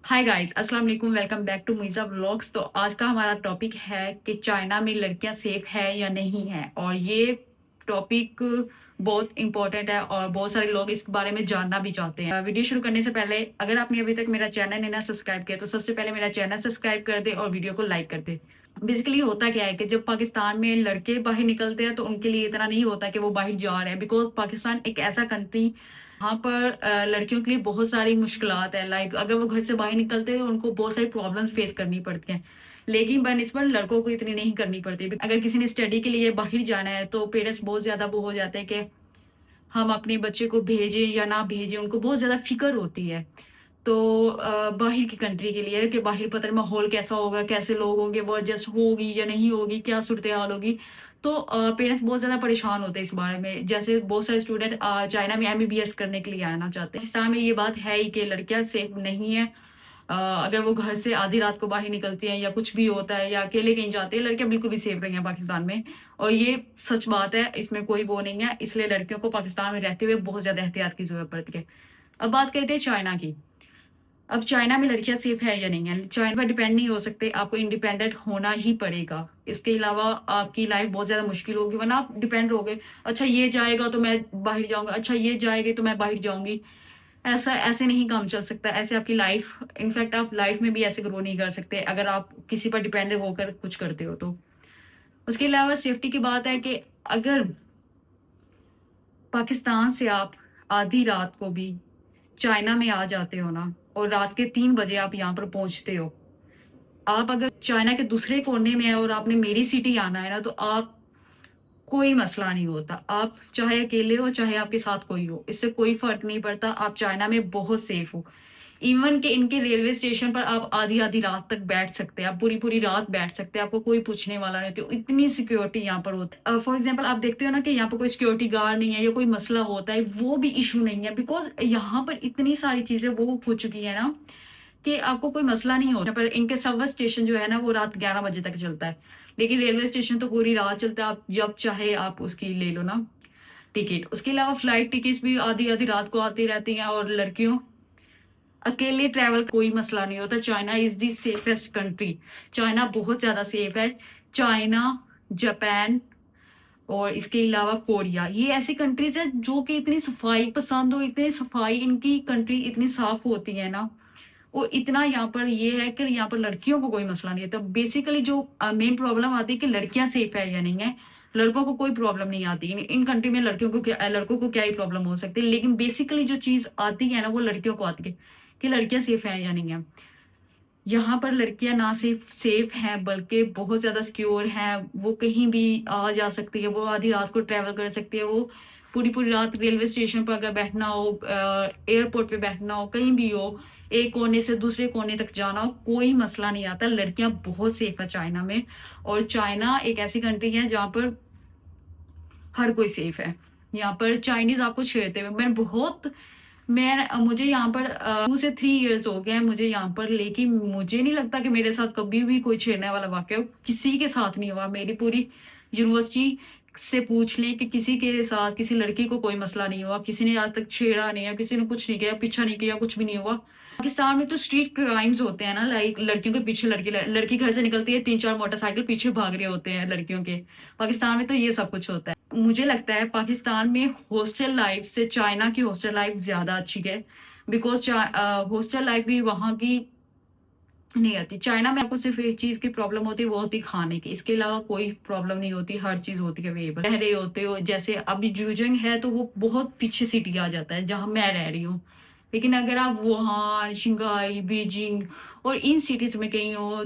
हाय guys, अस्सलाम वालेकुम। Welcome back to Muiza vlogs. तो आज का हमारा टॉपिक है कि चाइना में लड़कियां सेफ है या नहीं है, और ये टॉपिक बहुत इंपॉर्टेंट है और बहुत सारे लोग इस बारे में जानना भी चाहते हैं। वीडियो शुरू करने से पहले अगर आपने अभी तक मेरा चैनल नहीं ना सब्सक्राइब किया तो सबसे पहले मेरा चैनल सब्सक्राइब कर दे और वीडियो को लाइक कर दे। बेसिकली होता क्या है कि जब पाकिस्तान में लड़के बाहर निकलते हैं तो उनके लिए इतना नहीं होता कि वो बाहर जा रहे हैं, बिकॉज पाकिस्तान एक ऐसा कंट्री यहाँ पर लड़कियों के लिए बहुत सारी मुश्किलात है। लाइक अगर वो घर से बाहर निकलते हैं तो उनको बहुत सारी प्रॉब्लम्स फेस करनी पड़ती हैं, लेकिन बनस्बत लड़कों को इतनी नहीं करनी पड़ती। अगर किसी ने स्टडी के लिए बाहर जाना है तो पेरेंट्स बहुत ज्यादा वो हो जाते हैं कि हम अपने बच्चे को भेजें या ना भेजें, उनको बहुत ज्यादा फिक्र होती है। तो बाहर की कंट्री के लिए कि बाहर पता नहीं माहौल कैसा होगा, कैसे लोग होंगे, वो एडजस्ट होगी या नहीं होगी, क्या सूरत हाल होगी। तो पेरेंट्स बहुत ज़्यादा परेशान होते हैं इस बारे में। जैसे बहुत सारे स्टूडेंट चाइना में एमबीबीएस करने के लिए आना चाहते हैं। पाकिस्तान में ये बात है ही कि लड़कियां सेफ नहीं है। अगर वो घर से आधी रात को बाहर निकलती हैं या कुछ भी होता है या अकेले कहीं जाते हैं, लड़कियां बिल्कुल भी सेफ नहीं है पाकिस्तान में। और ये सच बात है, इसमें कोई वो नहीं है। इसलिए लड़कियों को पाकिस्तान में रहते हुए बहुत ज़्यादा एहतियात की जरूरत पड़ती है। अब बात करते हैं चाइना की। अब चाइना में लड़कियां सेफ है या नहीं है, चाइना पर डिपेंड नहीं हो सकते, आपको इंडिपेंडेंट होना ही पड़ेगा। इसके अलावा आपकी लाइफ बहुत ज्यादा मुश्किल होगी, वरना आप डिपेंड रहोगे। अच्छा ये जाएगा तो मैं बाहर जाऊंगा, अच्छा ये जाएगी तो मैं बाहर जाऊंगी। ऐसा ऐसे नहीं काम चल सकता। ऐसे आपकी लाइफ, इनफैक्ट आप लाइफ में भी ऐसे ग्रो नहीं कर सकते अगर आप किसी पर डिपेंडेंट होकर कुछ करते हो तो। उसके अलावा सेफ्टी की बात है कि अगर पाकिस्तान से आप आधी रात को भी चाइना में आ जाते हो ना, और रात के 3 बजे आप यहाँ पर पहुंचते हो, आप अगर चाइना के दूसरे कोने में है और आपने मेरी सिटी आना है ना, तो आप कोई मसला नहीं होता। आप चाहे अकेले हो चाहे आपके साथ कोई हो, इससे कोई फर्क नहीं पड़ता। आप चाइना में बहुत सेफ हो। इवन के इनके रेलवे स्टेशन पर आप आधी आधी रात तक बैठ सकते हैं, आप पूरी पूरी रात बैठ सकते हैं, आपको कोई पूछने वाला नहीं होती। इतनी सिक्योरिटी यहाँ पर होती है। फॉर एग्जाम्पल आप देखते हो ना कि यहाँ पर कोई सिक्योरिटी गार्ड नहीं है या कोई मसला होता है, वो भी इशू नहीं है, बिकॉज यहाँ पर इतनी सारी चीजें वो हो चुकी है ना कि आपको कोई मसला नहीं होता। पर इनके सबवे स्टेशन जो है ना वो रात 11 बजे तक चलता है, लेकिन रेलवे स्टेशन तो पूरी रात चलता है। आप जब चाहे आप उसकी ले लो ना टिकट। उसके अलावा फ्लाइट टिकट्स भी आधी आधी रात को आती रहती हैं। और लड़कियों अकेले ट्रैवल कोई मसला नहीं होता। China is the safest country. China बहुत ज्यादा सेफ है। चाइना, जापान और इसके अलावा कोरिया, ये ऐसी कंट्रीज है जो कि इतनी सफाई पसंद हो, इतनी सफाई, इनकी कंट्री इतनी साफ होती है ना। और इतना यहाँ पर ये है कि यहाँ पर लड़कियों को कोई मसला नहीं है। तो बेसिकली जो मेन प्रॉब्लम आती है कि लड़कियां सेफ है या नहीं है, लड़कों को कोई प्रॉब्लम नहीं आती। इन कंट्री में लड़कों को क्या ही प्रॉब्लम हो सकती है, लेकिन बेसिकली जो चीज आती है ना वो लड़कियों को आती है कि लड़कियां सेफ है या नहीं है। यहाँ पर लड़कियां ना सिर्फ सेफ हैं बल्कि बहुत ज्यादा सिक्योर हैं। वो कहीं भी आ जा सकती है, वो आधी रात को ट्रेवल कर सकती है, वो पूरी पूरी रात रेलवे स्टेशन पर अगर बैठना हो, एयरपोर्ट पे बैठना हो, कहीं भी हो, एक कोने से दूसरे कोने तक जाना हो, कोई मसला नहीं आता। लड़कियां बहुत सेफ है चाइना में। और चाइना एक ऐसी कंट्री है जहाँ पर हर कोई सेफ है। यहाँ पर चाइनीज आपको छेड़ते हुए मुझे यहाँ पर 2 से 3 इयर्स हो गए हैं मुझे यहाँ पर, लेकिन मुझे नहीं लगता कि मेरे साथ कभी भी कोई छेड़ने वाला वाकया हो। किसी के साथ नहीं हुआ। मेरी पूरी यूनिवर्सिटी से पूछ लें कि किसी के साथ, किसी लड़की को कोई मसला नहीं हुआ, किसी ने आज तक छेड़ा नहीं है, किसी ने कुछ नहीं किया, पीछा नहीं किया, कुछ भी नहीं हुआ। पाकिस्तान में तो स्ट्रीट क्राइम्स होते हैं ना, लाइक लड़कियों के पीछे लड़की घर से निकलती है, 3-4 मोटरसाइकिल पीछे भाग रहे होते हैं लड़कियों के। पाकिस्तान में तो ये सब कुछ होता है। मुझे लगता है पाकिस्तान में हॉस्टल लाइफ से चाइना की हॉस्टल लाइफ ज्यादा अच्छी है, बिकॉज हॉस्टल लाइफ भी वहाँ की नहीं आती। चाइना में आपको सिर्फ एक चीज की प्रॉब्लम होती है, वो होती है खाने की। इसके अलावा कोई प्रॉब्लम नहीं होती, हर चीज होती है अवेलेबल। रह रहे होते हो, जैसे अभी जूजिंग है तो वो बहुत पीछे सिटी आ जाता है जहां मैं रह रही हूँ। लेकिन अगर आप वुहान, शंघाई, बीजिंग और इन सिटीज में कहीं हो,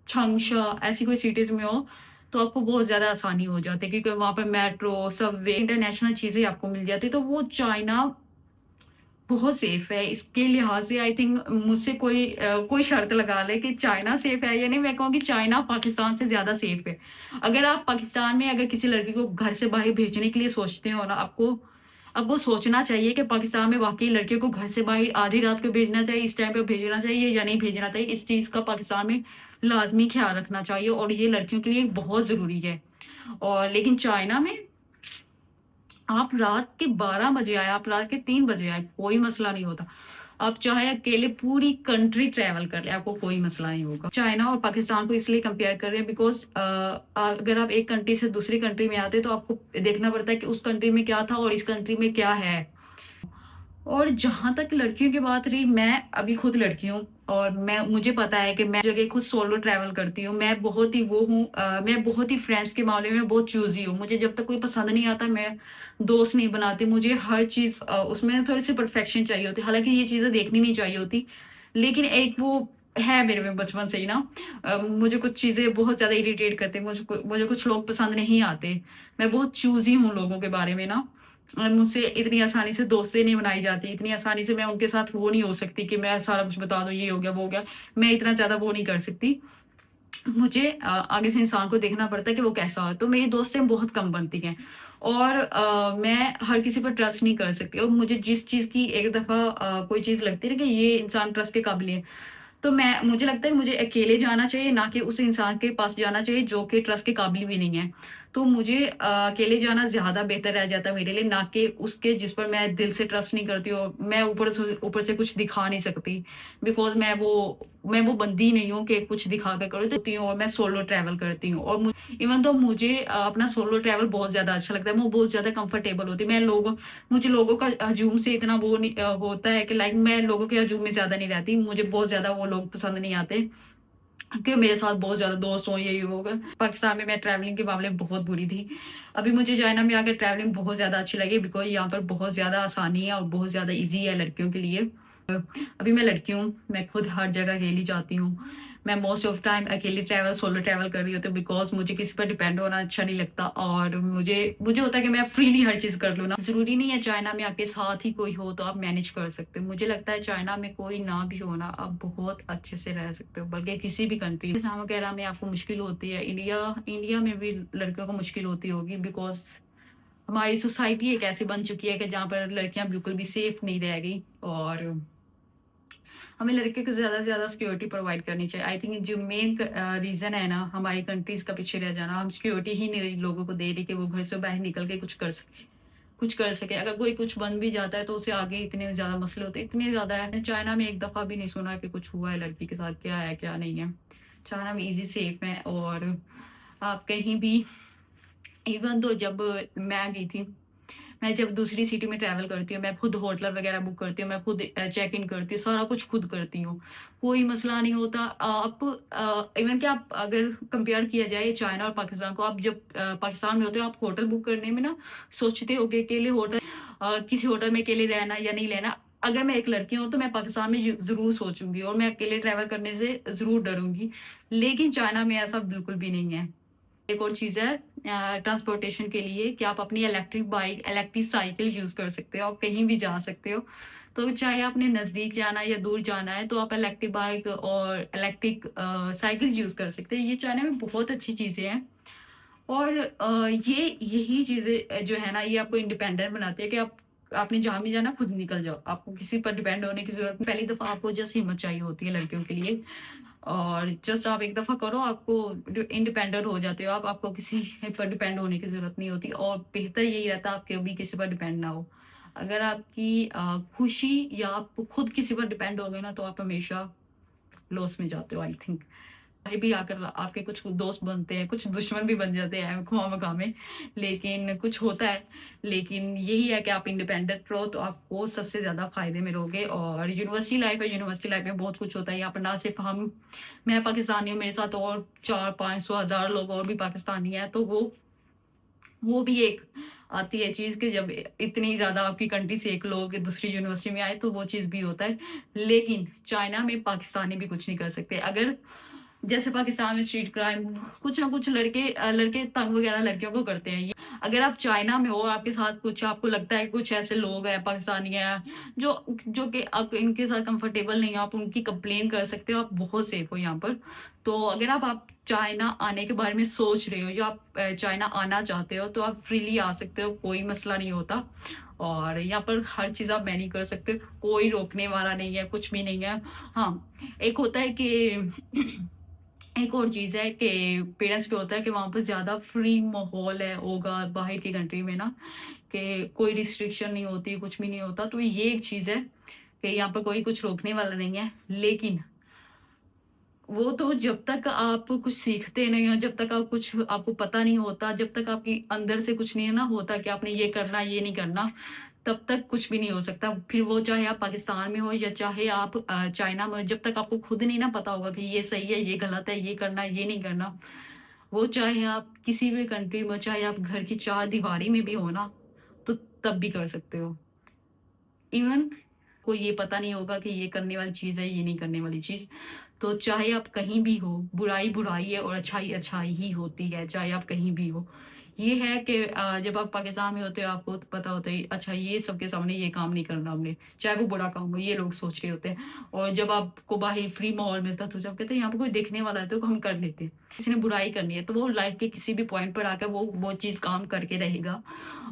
छंगशा ऐसी कोई सिटीज में हो, तो आपको बहुत ज्यादा आसानी हो जाती है, क्योंकि वहां पर मेट्रो, सबवे, इंटरनेशनल चीजें आपको मिल जाती है। तो वो चाइना बहुत सेफ है। इसके लिहाज से आई थिंक मुझसे कोई शर्त लगा ले कि चाइना सेफ है या नहीं, मैं कहूँगी चाइना पाकिस्तान से ज्यादा सेफ है। अगर आप पाकिस्तान में अगर किसी लड़की को घर से बाहर भेजने के लिए सोचते हो ना, आपको सोचना चाहिए कि पाकिस्तान में वाकई लड़कियों को घर से बाहर आधी रात को भेजना चाहिए, इस टाइम पे भेजना चाहिए या नहीं भेजना चाहिए। इस चीज का पाकिस्तान में लाजमी ख्याल रखना चाहिए, और ये लड़कियों के लिए बहुत जरूरी है। और लेकिन चाइना में आप रात के 12 बजे आए, आप रात के 3 बजे आए, कोई मसला नहीं होता। आप चाहे अकेले पूरी कंट्री ट्रैवल कर ले, आपको कोई मसला नहीं होगा। चाइना और पाकिस्तान को इसलिए कंपेयर कर रहे हैं बिकॉज़ अगर आप एक कंट्री से दूसरी कंट्री में आते हैं तो आपको देखना पड़ता है कि उस कंट्री में क्या था और इस कंट्री में क्या है। और जहाँ तक लड़कियों की बात रही, मैं अभी खुद लड़की हूँ और मुझे पता है कि मैं जगह खुद सोलो ट्रैवल करती हूँ। मैं बहुत ही वो हूँ, मैं बहुत ही फ्रेंड्स के मामले में बहुत चूज़ी हूँ। मुझे जब तक कोई पसंद नहीं आता मैं दोस्त नहीं बनाती। मुझे हर चीज़ उसमें थोड़ी-सी परफेक्शन चाहिए होती है। हालाँकि ये चीज़ें देखनी नहीं चाहिए होती, लेकिन एक वो है मेरे में बचपन से ही ना। मुझे कुछ चीज़ें बहुत ज़्यादा इरिटेट करती हैं, मुझे कुछ लोग पसंद नहीं आते। मैं बहुत चूज़ी हूँ लोगों के बारे में ना। मुझसे इतनी आसानी से दोस्ती नहीं बनाई जाती, इतनी आसानी से मैं उनके साथ वो नहीं हो सकती कि मैं सारा कुछ बता दूँ, ये हो गया, वो हो गया। मैं इतना ज़्यादा वो नहीं कर सकती। मुझे आगे से इंसान को देखना पड़ता है कि वो कैसा हो। तो मेरी दोस्तें बहुत कम बनती हैं और मैं हर किसी पर ट्रस्ट नहीं कर सकती और मुझे जिस चीज़ की एक दफ़ा कोई चीज़ लगती है ना कि ये इंसान ट्रस्ट के काबिल है, तो मुझे लगता है कि मुझे अकेले जाना चाहिए, ना कि उस इंसान के पास जाना चाहिए जो कि ट्रस्ट के काबिल भी नहीं है। तो मुझे अकेले जाना ज़्यादा बेहतर रह जाता है मेरे लिए, ना कि उसके जिस पर मैं दिल से ट्रस्ट नहीं करती हूँ। मैं ऊपर से कुछ दिखा नहीं सकती बिकॉज़ मैं वो बंदी नहीं हूँ कि कुछ दिखा के करूँ तो हूँ और मैं सोलो ट्रैवल करती हूँ और इवन तो मुझे अपना सोलो ट्रैवल बहुत ज़्यादा अच्छा लगता है। मैं बहुत ज़्यादा कंफर्टेबल होती हूँ। मुझे लोगों का हजूम से इतना वो नहीं होता है कि लाइक मैं लोगों के हजूम में ज़्यादा नहीं रहती। मुझे बहुत ज़्यादा वो लोग पसंद नहीं आते कि मेरे साथ बहुत ज़्यादा दोस्त हों, ये वो होगा। पाकिस्तान में मैं ट्रैवलिंग के मामले में बहुत बुरी थी। अभी मुझे चाइना में आकर ट्रैवलिंग बहुत ज़्यादा अच्छी लगी बिकॉज़ यहाँ पर बहुत ज़्यादा आसानी है और बहुत ज़्यादा ईज़ी है लड़कियों के लिए। अभी मैं लड़की हूँ, मैं खुद हर जगह अकेली जाती हूँ। मैं मोस्ट ऑफ टाइम अकेली सोलो ट्रैवल कर रही होती हूँ बिकॉज़ मुझे किसी पर डिपेंड होना अच्छा नहीं लगता और मुझे मुझे होता है कि मैं फ्रीली हर चीज़ कर लूँ ना। ज़रूरी नहीं है चाइना में आपके साथ ही कोई हो तो आप मैनेज कर सकते हो। मुझे लगता है चाइना में कोई ना भी हो ना, आप बहुत अच्छे से रह सकते हो, बल्कि किसी भी कंट्री इस्लाम वगैरह में आपको मुश्किल होती है। इंडिया में भी लड़कियों को मुश्किल होती होगी बिकॉज़ हमारी सोसाइटी एक ऐसी बन चुकी है कि जहाँ पर लड़कियाँ बिल्कुल भी सेफ नहीं रह गई और हमें लड़कियों को ज़्यादा से ज़्यादा सिक्योरिटी प्रोवाइड करनी चाहिए। आई थिंक जो मेन रीज़न है ना हमारी कंट्रीज़ का पीछे रह जाना, हम सिक्योरिटी ही नहीं लोगों को दे रही कि वो घर से बाहर निकल के कुछ कर सके। अगर कोई कुछ बन भी जाता है तो उसे आगे इतने ज़्यादा मसले होते हैं, इतने ज़्यादा है। मैंने चाइना में एक दफ़ा भी नहीं सुना कि कुछ हुआ है लड़की के साथ, क्या है, क्या नहीं है। चाइना में ईज़ी सेफ है और आप कहीं भी इवन तो जब मैं गई थी, मैं जब दूसरी सिटी में ट्रैवल करती हूँ, मैं खुद होटल वगैरह बुक करती हूँ, मैं खुद चेक इन करती हूँ, सारा कुछ खुद करती हूँ। कोई मसला नहीं होता। आप इवन कि आप अगर कंपेयर किया जाए चाइना और पाकिस्तान को, आप जब पाकिस्तान में होते हो, आप होटल बुक करने में ना सोचते हो कि अकेले होटल किसी होटल में अकेले रहना या नहीं रहना। अगर मैं एक लड़की हूँ, तो मैं पाकिस्तान में ज़रूर सोचूँगी और मैं अकेले ट्रैवल करने से ज़रूर डरूँगी। लेकिन चाइना में ऐसा बिल्कुल भी नहीं है। एक और चीज़ है ट्रांसपोर्टेशन के लिए कि आप अपनी electric bike, electric cycle use कर सकते हो, आप कहीं भी जा सकते हो। तो चाहे आपने नज़दीक जाना है या दूर जाना है, तो आप इलेक्ट्रिक बाइक और इलेक्ट्रिक साइकिल यूज़ कर सकते हैं। ये चाइना में बहुत अच्छी चीज़ें हैं और ये यही चीज़ें जो है ना, ये आपको इंडिपेंडेंट बनाती है कि आपने जहाँ भी जाना खुद निकल जाओ। आपको किसी पर डिपेंड होने की ज़रूरत नहीं। पहली दफ़ा आपको जस्ट हिम्मत चाहिए होती है लड़कियों के लिए और जस्ट आप एक दफ़ा करो, आपको इंडिपेंडेंट हो जाते हो आप। आपको किसी पर डिपेंड होने की ज़रूरत नहीं होती और बेहतर यही रहता है आप कभी किसी पर डिपेंड ना हो। अगर आपकी खुशी या आप खुद किसी पर डिपेंड हो गए ना, तो आप हमेशा लॉस में जाते हो आई थिंक। कहीं भी आकर आपके कुछ दोस्त बनते हैं, कुछ दुश्मन भी बन जाते हैं ख़ुमा-मख़ा में, लेकिन कुछ होता है। लेकिन यही है कि आप इंडिपेंडेंट रहो तो आपको सबसे ज़्यादा फ़ायदे में रहोगे और यूनिवर्सिटी लाइफ़ है, यूनिवर्सिटी लाइफ़ में बहुत कुछ होता है। यहाँ पर ना सिर्फ़ मैं पाकिस्तानी हूँ, मेरे साथ और 400-500 हज़ार लोग और भी पाकिस्तानी हैं, तो वो भी एक आती है चीज़ कि जब इतनी ज़्यादा आपकी कंट्री से एक लोग दूसरी यूनिवर्सिटी में आए, तो वो चीज़ भी होता है। लेकिन चाइना में पाकिस्तानी भी कुछ नहीं कर सकते। अगर जैसे पाकिस्तान में स्ट्रीट क्राइम कुछ ना कुछ लड़के तंग वगैरह लड़कियों को करते हैं। अगर आप चाइना में हो और आपके साथ कुछ आपको लगता है कुछ ऐसे लोग हैं पाकिस्तानी हैं जो जो कि आप इनके साथ कंफर्टेबल नहीं हो, आप उनकी कंप्लेन कर सकते हो, आप बहुत सेफ हो यहाँ पर। तो अगर आप चाइना आने के बारे में सोच रहे हो या आप चाइना आना चाहते हो, तो आप फ्रीली आ सकते हो, कोई मसला नहीं होता और यहाँ पर हर चीज़ आप मैनेज कर सकते हो, कोई रोकने वाला नहीं है, कुछ भी नहीं है। हाँ, एक होता है कि एक और चीज़ है कि पेरेंट्स को होता है कि वहाँ पर ज़्यादा फ्री माहौल होगा बाहर की कंट्री में ना, कि कोई रिस्ट्रिक्शन नहीं होती, कुछ भी नहीं होता। तो ये एक चीज़ है कि यहाँ पर कोई कुछ रोकने वाला नहीं है, लेकिन वो तो जब तक आप कुछ सीखते नहीं हो, जब तक आप कुछ आपको पता नहीं होता, जब तक आपके अंदर से कुछ नहीं है ना होता कि आपने ये करना, ये नहीं करना, तब तक कुछ भी नहीं हो सकता। फिर वो चाहे आप पाकिस्तान में हो या चाहे आप चाइना में हो, जब तक आपको खुद नहीं ना पता होगा कि ये सही है, ये गलत है, ये करना है, ये नहीं करना, वो चाहे आप किसी भी कंट्री में हो, चाहे आप घर की चार दीवारी में भी हो ना, तो तब भी कर सकते हो। इवन को ये पता नहीं होगा कि ये करने वाली चीज़ है, ये नहीं करने वाली चीज़। तो चाहे आप कहीं भी हो, बुराई बुराई है और अच्छाई अच्छाई ही होती है, चाहे आप कहीं भी हो। ये है कि जब आप पाकिस्तान में होते हो आपको तो पता होता है अच्छा ये सबके सामने ये काम नहीं करना हमने, चाहे वो बुरा काम हो, ये लोग सोच रहे होते हैं। और जब आपको बाहर फ्री माहौल मिलता है तो जब कहते हैं यहाँ पे कोई देखने वाला है तो हम कर लेते हैं। किसी ने बुराई करनी है तो वो लाइफ के किसी भी पॉइंट पर आकर वो चीज़ काम करके रहेगा,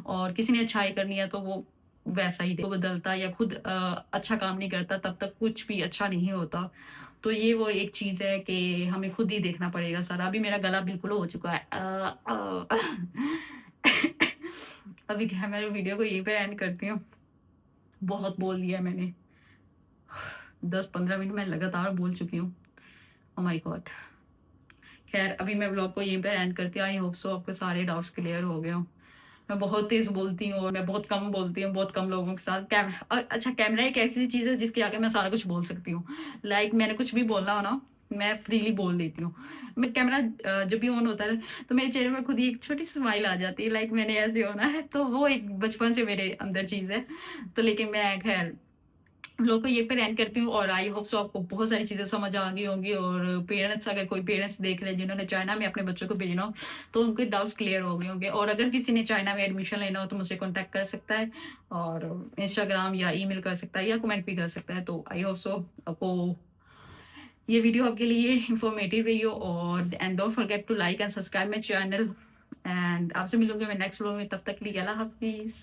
और किसी ने अच्छाई करनी है तो वो वैसा ही बदलता या खुद अच्छा काम नहीं करता तब तक कुछ भी अच्छा नहीं होता। तो ये वो एक चीज़ है कि हमें खुद ही देखना पड़ेगा सारा। अभी मेरा गला बिल्कुल हो चुका है। अभी क्या है, मैं वीडियो को यहीं पे एंड करती हूँ। बहुत बोल लिया मैंने। 10-15 मिनट मैं लगातार बोल चुकी हूँ। Oh my God! खैर अभी मैं व्लॉग को यहीं पे एंड करती हूँ। आई होप सो आपके सारे डाउट्स क्लियर हो गए हों। मैं बहुत तेज़ बोलती हूँ और मैं बहुत कम बोलती हूँ, बहुत कम लोगों के साथ। अच्छा, कैमरा एक ऐसी चीज़ है जिसके आगे मैं सारा कुछ बोल सकती हूँ। लाइक मैंने कुछ भी बोलना हो ना, मैं फ्रीली बोल देती हूँ। मैं कैमरा जब भी ऑन होता है तो मेरे चेहरे में खुद ही एक छोटी स्माइल आ जाती है, लाइक मैंने ऐसे होना है। तो वो एक बचपन से मेरे अंदर चीज़ है। तो लेकिन मैं खैर लोग को ये पे एंड करती हूँ और आई होप सो आपको बहुत सारी चीज़ें समझ आ गई होंगी। और पेरेंट्स, अगर कोई पेरेंट्स देख रहे हैं जिन्होंने चाइना में अपने बच्चों को भेजना हो तो उनके डाउट्स क्लियर हो गए होंगे। और अगर किसी ने चाइना में एडमिशन लेना हो तो मुझसे कॉन्टैक्ट कर सकता है, और इंस्टाग्राम या ईमेल कर सकता है या कमेंट भी कर सकता है। तो आई होप सो आपको ये वीडियो आपके लिए इंफॉर्मेटिव रही हो। और and don't forget to like and subscribe my channel. And आपसे मिलूंगी मैं नेक्स्ट व्लॉग में, तब तक के लिए अल्लाह हाफिज़।